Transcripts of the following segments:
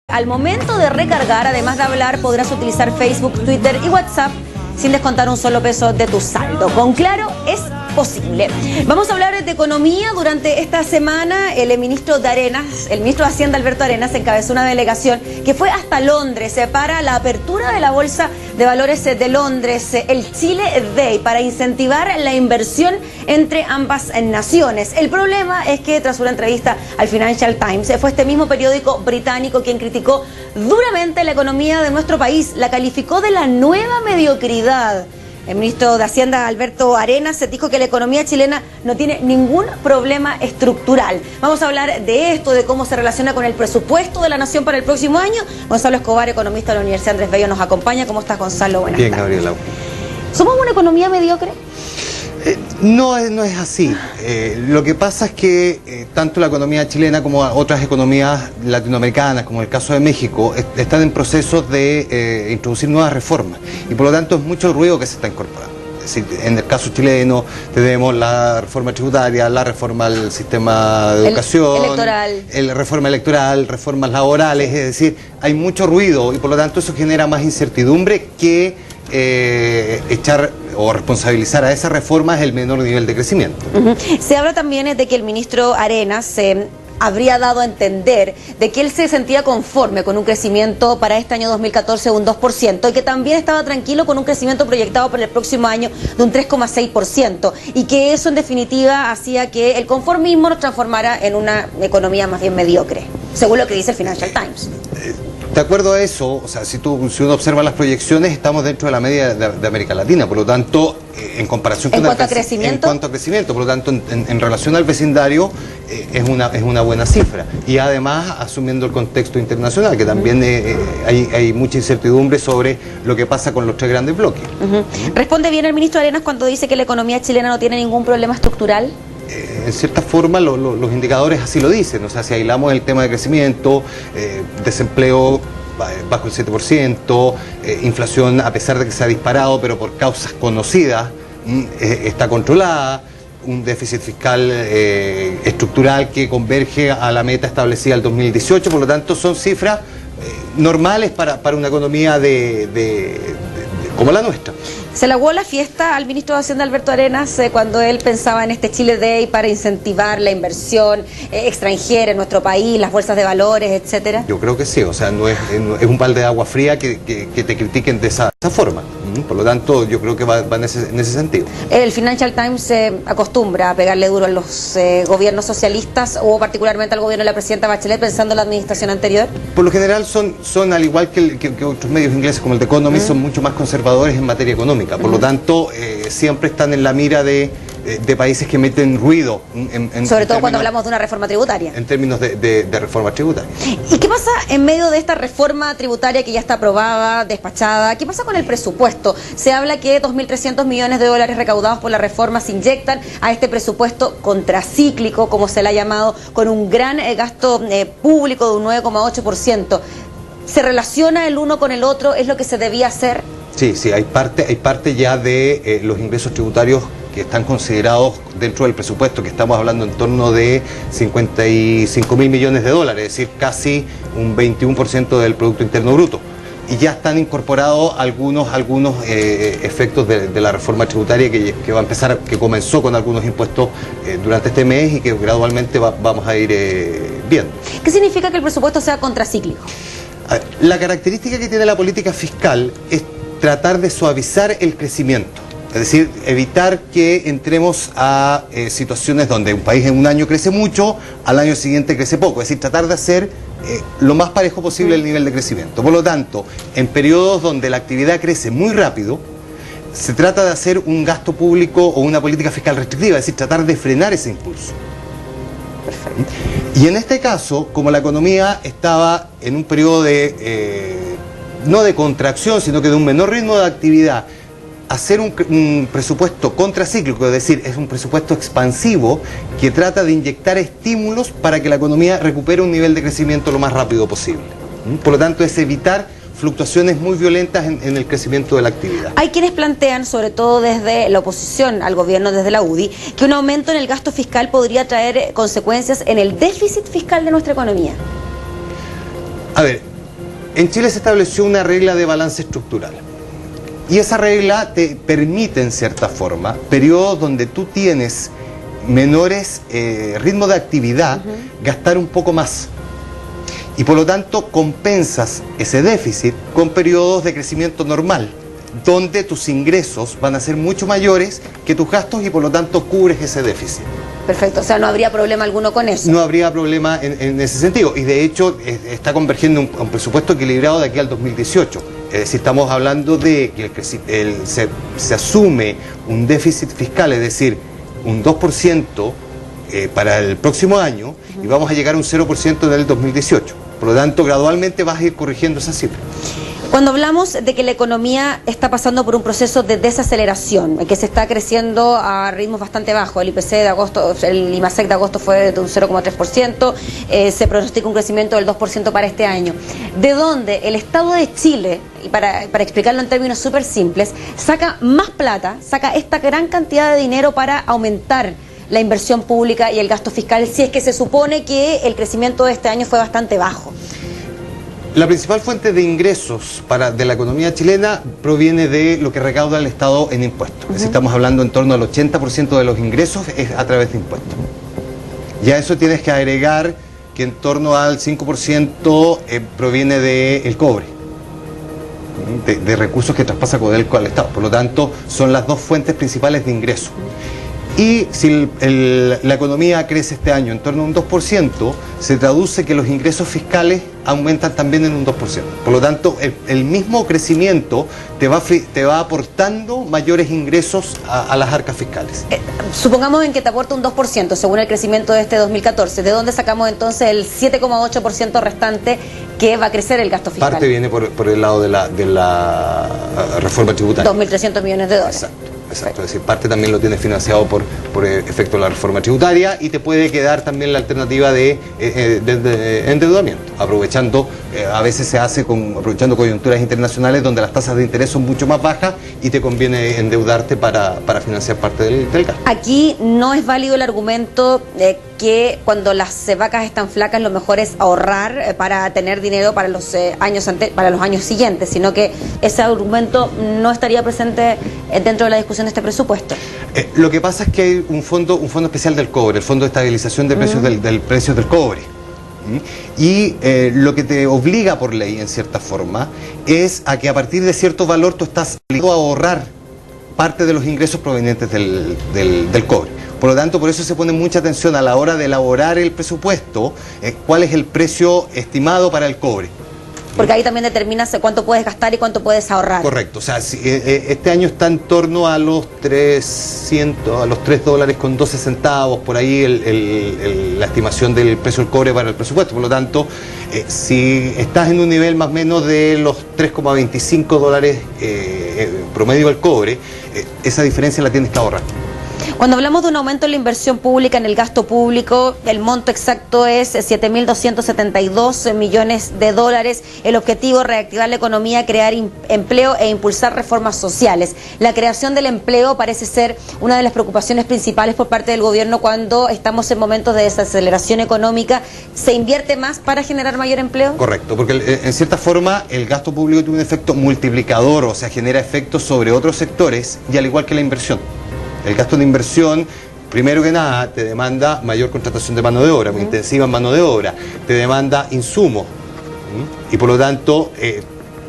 Al momento de recargar, además de hablar, podrás utilizar Facebook, Twitter y WhatsApp sin descontar un solo peso de tu saldo. Con Claro es posible. Vamos a hablar de economía. Durante esta semana el ministro de Hacienda Alberto Arenas encabezó una delegación que fue hasta Londres para la apertura de la Bolsa de Valores de Londres, el Chile Day, para incentivar la inversión entre ambas naciones. El problema es que tras una entrevista al Financial Times, fue este mismo periódico británico quien criticó duramente la economía de nuestro país, la calificó de la nueva mediocridad. El ministro de Hacienda, Alberto Arenas, dijo que la economía chilena no tiene ningún problema estructural. Vamos a hablar de esto, de cómo se relaciona con el presupuesto de la nación para el próximo año. Gonzalo Escobar, economista de la Universidad Andrés Bello, nos acompaña. ¿Cómo estás, Gonzalo? Buenas tardes. Bien, Gabriela. ¿Somos una economía mediocre? No es así. Lo que pasa es que tanto la economía chilena como otras economías latinoamericanas, como el caso de México, están en procesos de introducir nuevas reformas y por lo tanto es mucho ruido que se está incorporando. Es decir, en el caso chileno tenemos la reforma tributaria, la reforma al sistema de educación, la reforma electoral, reformas laborales, es decir, hay mucho ruido y por lo tanto eso genera más incertidumbre que echar o responsabilizar a esas reformas el menor nivel de crecimiento. Se habla también de que el ministro Arenas habría dado a entender de que él se sentía conforme con un crecimiento para este año 2014 de un 2% y que también estaba tranquilo con un crecimiento proyectado para el próximo año de un 3,6% y que eso en definitiva hacía que el conformismo nos transformara en una economía más bien mediocre, según lo que dice el Financial Times. De acuerdo a eso, o sea, si uno observa las proyecciones, estamos dentro de la media de América Latina, por lo tanto, en comparación con en cuanto a crecimiento, por lo tanto, en relación al vecindario, es una buena cifra. Y además, asumiendo el contexto internacional, que también hay mucha incertidumbre sobre lo que pasa con los tres grandes bloques. ¿Responde bien el ministro Arenas cuando dice que la economía chilena no tiene ningún problema estructural? En cierta forma los indicadores así lo dicen, o sea, si aislamos el tema de crecimiento, desempleo bajo el 7%, inflación a pesar de que se ha disparado, pero por causas conocidas, está controlada, un déficit fiscal estructural que converge a la meta establecida el 2018, por lo tanto son cifras normales para una economía como la nuestra. Se le aguó la fiesta al ministro de Hacienda Alberto Arenas cuando él pensaba en este Chile Day para incentivar la inversión extranjera en nuestro país, las bolsas de valores, etcétera. Yo creo que sí, o sea, no es un balde de agua fría que te critiquen de esa forma. Por lo tanto, yo creo que va en ese sentido. El Financial Times acostumbra a pegarle duro a los gobiernos socialistas o particularmente al gobierno de la presidenta Bachelet pensando en la administración anterior. Por lo general son al igual que otros medios ingleses como el The Economist, son mucho más conservadores en materia económica. Por lo tanto, siempre están en la mira de países que meten ruido. Sobre todo cuando hablamos de una reforma tributaria. En términos de reforma tributaria. ¿Y qué pasa en medio de esta reforma tributaria que ya está aprobada, despachada? ¿Qué pasa con el presupuesto? Se habla que 2.300 millones de dólares recaudados por la reforma se inyectan a este presupuesto contracíclico, como se le ha llamado, con un gran gasto público de un 9,8%. ¿Se relaciona el uno con el otro? ¿Es lo que se debía hacer? Sí, hay parte ya de los ingresos tributarios que están considerados dentro del presupuesto, que estamos hablando en torno de 55.000 millones de dólares, es decir, casi un 21% del Producto Interno Bruto. Y ya están incorporados algunos efectos de la reforma tributaria que va a empezar, que comenzó con algunos impuestos durante este mes y que gradualmente vamos a ir viendo. ¿Qué significa que el presupuesto sea contracíclico? La característica que tiene la política fiscal es tratar de suavizar el crecimiento. Es decir, evitar que entremos a situaciones donde un país en un año crece mucho, al año siguiente crece poco. Es decir, tratar de hacer lo más parejo posible el nivel de crecimiento. Por lo tanto, en periodos donde la actividad crece muy rápido, se trata de hacer un gasto público o una política fiscal restrictiva, es decir, tratar de frenar ese impulso. Perfecto. Y en este caso, como la economía estaba en un periodo no de contracción, sino que de un menor ritmo de actividad, hacer un presupuesto contracíclico, es decir, es un presupuesto expansivo que trata de inyectar estímulos para que la economía recupere un nivel de crecimiento lo más rápido posible. Por lo tanto, es evitar fluctuaciones muy violentas en el crecimiento de la actividad. Hay quienes plantean, sobre todo desde la oposición al gobierno, desde la UDI, que un aumento en el gasto fiscal podría traer consecuencias en el déficit fiscal de nuestra economía. A ver, En Chile se estableció una regla de balance estructural. Y esa regla te permite, en cierta forma, periodos donde tú tienes menores ritmos de actividad, gastar un poco más. Y por lo tanto compensas ese déficit con periodos de crecimiento normal, donde tus ingresos van a ser mucho mayores que tus gastos y por lo tanto cubres ese déficit. Perfecto, o sea, no habría problema alguno con eso. No habría problema en ese sentido. Y de hecho está convergiendo un presupuesto equilibrado de aquí al 2018. Es decir, estamos hablando de que se asume un déficit fiscal, es decir, un 2% para el próximo año y vamos a llegar a un 0% en el 2018. Por lo tanto, gradualmente vas a ir corrigiendo esa cifra. Cuando hablamos de que la economía está pasando por un proceso de desaceleración, que se está creciendo a ritmos bastante bajos, el IPC de agosto, el IMASEC de agosto fue de un 0,3%, se pronostica un crecimiento del 2% para este año, de donde el Estado de Chile, y para explicarlo en términos súper simples, saca más plata, saca esta gran cantidad de dinero para aumentar la inversión pública y el gasto fiscal, si es que se supone que el crecimiento de este año fue bastante bajo. La principal fuente de ingresos de la economía chilena proviene de lo que recauda el Estado en impuestos. Es decir, estamos hablando en torno al 80% de los ingresos es a través de impuestos. Ya eso tienes que agregar que en torno al 5% proviene del cobre, de recursos que traspasa Codelco al Estado. Por lo tanto, son las dos fuentes principales de ingresos. Y si la economía crece este año en torno a un 2%, se traduce que los ingresos fiscales aumentan también en un 2%. Por lo tanto, el mismo crecimiento te va aportando mayores ingresos a las arcas fiscales. Supongamos en que te aporta un 2% según el crecimiento de este 2014. ¿De dónde sacamos entonces el 7,8% restante que va a crecer el gasto fiscal? Parte viene por el lado de la reforma tributaria. 2.300 millones de dólares. Exacto, es decir, parte también lo tienes financiado por efecto de la reforma tributaria y te puede quedar también la alternativa de endeudamiento, aprovechando, a veces se hace aprovechando coyunturas internacionales donde las tasas de interés son mucho más bajas y te conviene endeudarte para financiar parte del gasto. Aquí no es válido el argumento que cuando las vacas están flacas lo mejor es ahorrar para tener dinero para los años siguientes, sino que ese argumento no estaría presente dentro de la discusión de este presupuesto. Lo que pasa es que hay un fondo especial del cobre, el Fondo de Estabilización de Precios del precio del cobre. Y lo que te obliga por ley, en cierta forma, es a que a partir de cierto valor tú estás obligado a ahorrar parte de los ingresos provenientes del cobre. Por lo tanto, por eso se pone mucha atención a la hora de elaborar el presupuesto, cuál es el precio estimado para el cobre. Porque ahí también determinas cuánto puedes gastar y cuánto puedes ahorrar. Correcto, o sea, este año está en torno a los $3.12, por ahí la estimación del precio del cobre para el presupuesto. Por lo tanto, si estás en un nivel más o menos de los $3,25 promedio del cobre, esa diferencia la tienes que ahorrar. Cuando hablamos de un aumento en la inversión pública, en el gasto público, el monto exacto es 7.272 millones de dólares. El objetivo, reactivar la economía, crear empleo e impulsar reformas sociales. La creación del empleo parece ser una de las preocupaciones principales por parte del gobierno cuando estamos en momentos de desaceleración económica. ¿Se invierte más para generar mayor empleo? Correcto, porque en cierta forma el gasto público tiene un efecto multiplicador, o sea, genera efectos sobre otros sectores y al igual que la inversión. El gasto de inversión, primero que nada, te demanda mayor contratación de mano de obra, intensiva en mano de obra, te demanda insumos y por lo tanto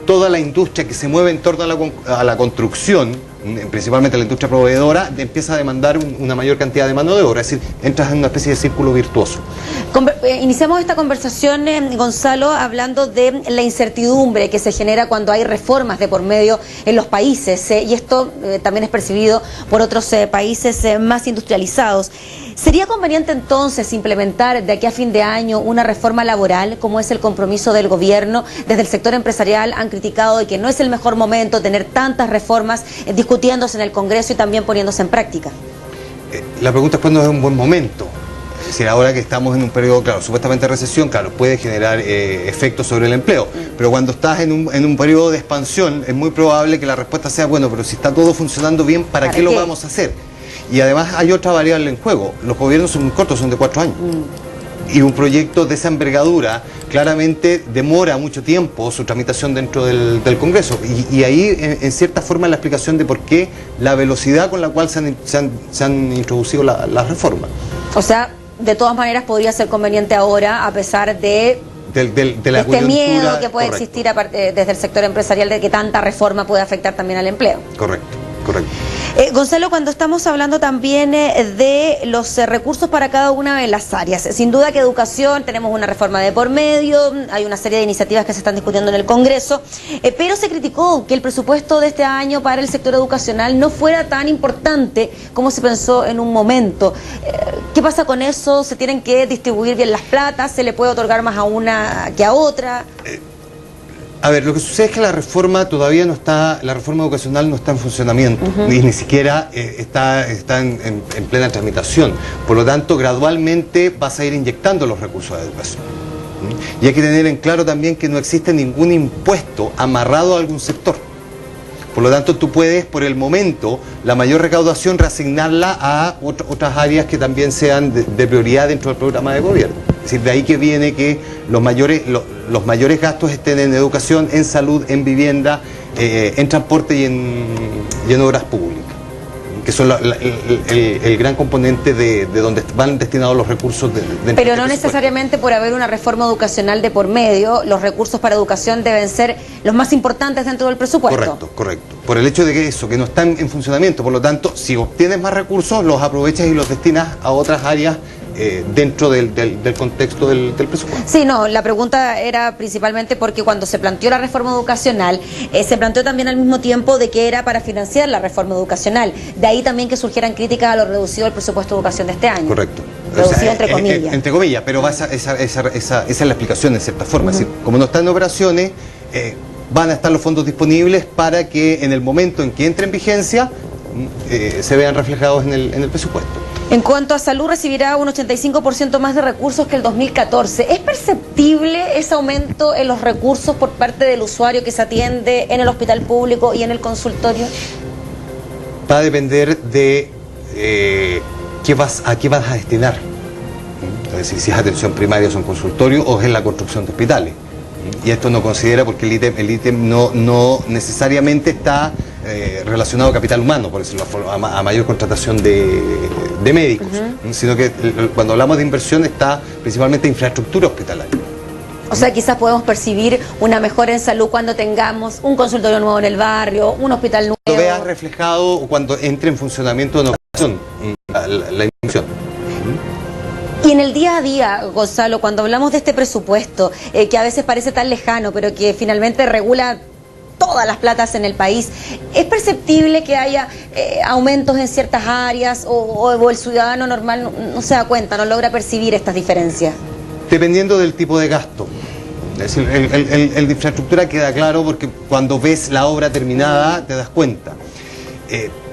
toda la industria que se mueve en torno a la construcción, principalmente la industria proveedora, empieza a demandar una mayor cantidad de mano de obra, es decir, entras en una especie de círculo virtuoso. Iniciamos esta conversación, Gonzalo, hablando de la incertidumbre que se genera cuando hay reformas de por medio en los países, y esto también es percibido por otros países más industrializados. ¿Sería conveniente entonces implementar de aquí a fin de año una reforma laboral, como es el compromiso del gobierno? Desde el sector empresarial han criticado de que no es el mejor momento tener tantas reformas discutiéndose en el Congreso y también poniéndose en práctica. La pregunta es cuándo es un buen momento. Es decir, ahora que estamos en un periodo, claro, supuestamente de recesión, claro, puede generar efectos sobre el empleo, pero cuando estás en un periodo de expansión es muy probable que la respuesta sea, bueno, pero si está todo funcionando bien, ¿para qué lo vamos a hacer? Y además hay otra variable en juego, los gobiernos son muy cortos, son de 4 años. Y un proyecto de esa envergadura claramente demora mucho tiempo su tramitación dentro del Congreso. Y ahí, en cierta forma, la explicación de por qué la velocidad con la cual se han introducido las reformas. O sea, de todas maneras podría ser conveniente ahora, a pesar de la este miedo que puede correcto. existir desde el sector empresarial de que tanta reforma puede afectar también al empleo. Correcto, correcto. Gonzalo, cuando estamos hablando también de los recursos para cada una de las áreas, sin duda que educación, tenemos una reforma de por medio, hay una serie de iniciativas que se están discutiendo en el Congreso, pero se criticó que el presupuesto de este año para el sector educacional no fuera tan importante como se pensó en un momento. ¿Qué pasa con eso? ¿Se tienen que distribuir bien las platas? ¿Se le puede otorgar más a una que a otra? A ver, lo que sucede es que la reforma todavía no está, la reforma educacional no está en funcionamiento, ni siquiera está en plena tramitación. Por lo tanto, gradualmente vas a ir inyectando los recursos de educación. Y hay que tener en claro también que no existe ningún impuesto amarrado a algún sector. Por lo tanto, tú puedes, por el momento, la mayor recaudación reasignarla a otras áreas que también sean de prioridad dentro del programa de gobierno. Es decir, de ahí que viene que los mayores gastos estén en educación, en salud, en vivienda, en transporte y en obras públicas, que son el gran componente de donde van destinados los recursos. Pero no necesariamente por haber una reforma educacional de por medio, los recursos para educación deben ser los más importantes dentro del presupuesto. Correcto, correcto. Por el hecho de que no están en funcionamiento, por lo tanto, si obtienes más recursos, los aprovechas y los destinas a otras áreas dentro del contexto del presupuesto. Sí, no, la pregunta era principalmente porque cuando se planteó la reforma educacional, se planteó también al mismo tiempo de que era para financiar la reforma educacional. De ahí también que surgieran críticas a lo reducido del presupuesto de educación de este año. Correcto. Reducido entre comillas. Entre comillas, pero esa es la explicación en cierta forma. Es decir, como no están en operaciones, van a estar los fondos disponibles para que en el momento en que entre en vigencia se vean reflejados en el presupuesto. En cuanto a salud, recibirá un 85% más de recursos que el 2014. ¿Es perceptible ese aumento en los recursos por parte del usuario que se atiende en el hospital público y en el consultorio? Va a depender de a qué vas a destinar. Es decir, si es atención primaria o es un consultorio o es la construcción de hospitales. Y esto no considera porque el ítem no necesariamente está relacionado a capital humano, por decirlo a mayor contratación de médicos, sino que cuando hablamos de inversión está principalmente infraestructura hospitalaria. O sea, quizás podemos percibir una mejora en salud cuando tengamos un consultorio nuevo en el barrio, un hospital nuevo. Lo veas reflejado cuando entre en funcionamiento una operación, la inversión. Y en el día a día, Gonzalo, cuando hablamos de este presupuesto, que a veces parece tan lejano, pero que finalmente regula todas las platas en el país, ¿es perceptible que haya aumentos en ciertas áreas o el ciudadano normal no se da cuenta, no logra percibir estas diferencias? Dependiendo del tipo de gasto. Es decir, el de infraestructura queda claro porque cuando ves la obra terminada te das cuenta.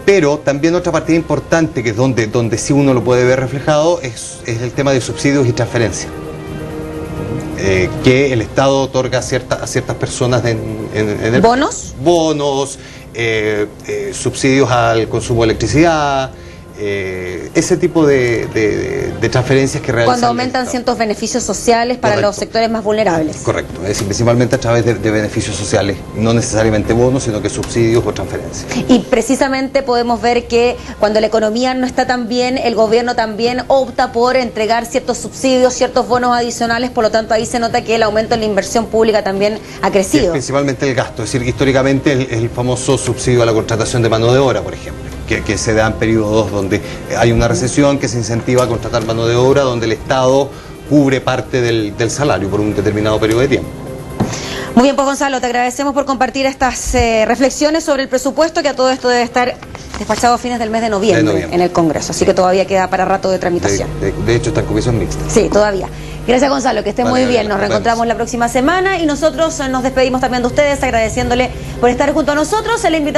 Pero también otra partida importante, que es donde sí uno lo puede ver reflejado, es el tema de subsidios y transferencias. Que el Estado otorga a ciertas personas en el... ¿Bonos? Bonos, subsidios al consumo de electricidad, ese tipo de transferencias que realizan. Cuando aumentan ciertos beneficios sociales para los sectores más vulnerables. Correcto, es decir, principalmente a través de beneficios sociales, no necesariamente bonos, sino que subsidios o transferencias. Y precisamente podemos ver que cuando la economía no está tan bien, el gobierno también opta por entregar ciertos subsidios, ciertos bonos adicionales, por lo tanto ahí se nota que el aumento en la inversión pública también ha crecido. Principalmente el gasto, es decir, históricamente el famoso subsidio a la contratación de mano de obra, por ejemplo. Que se dan periodos donde hay una recesión, que se incentiva a contratar mano de obra, donde el Estado cubre parte del salario por un determinado periodo de tiempo. Muy bien, pues Gonzalo, te agradecemos por compartir estas reflexiones sobre el presupuesto, que a todo esto debe estar despachado a fines del mes de noviembre en el Congreso, así que todavía queda para rato de tramitación. De hecho, está en comisión mixta. Sí, todavía. Gracias, Gonzalo, que esté muy bien. Nos reencontramos la próxima semana y nosotros nos despedimos también de ustedes agradeciéndole por estar junto a nosotros. La invitación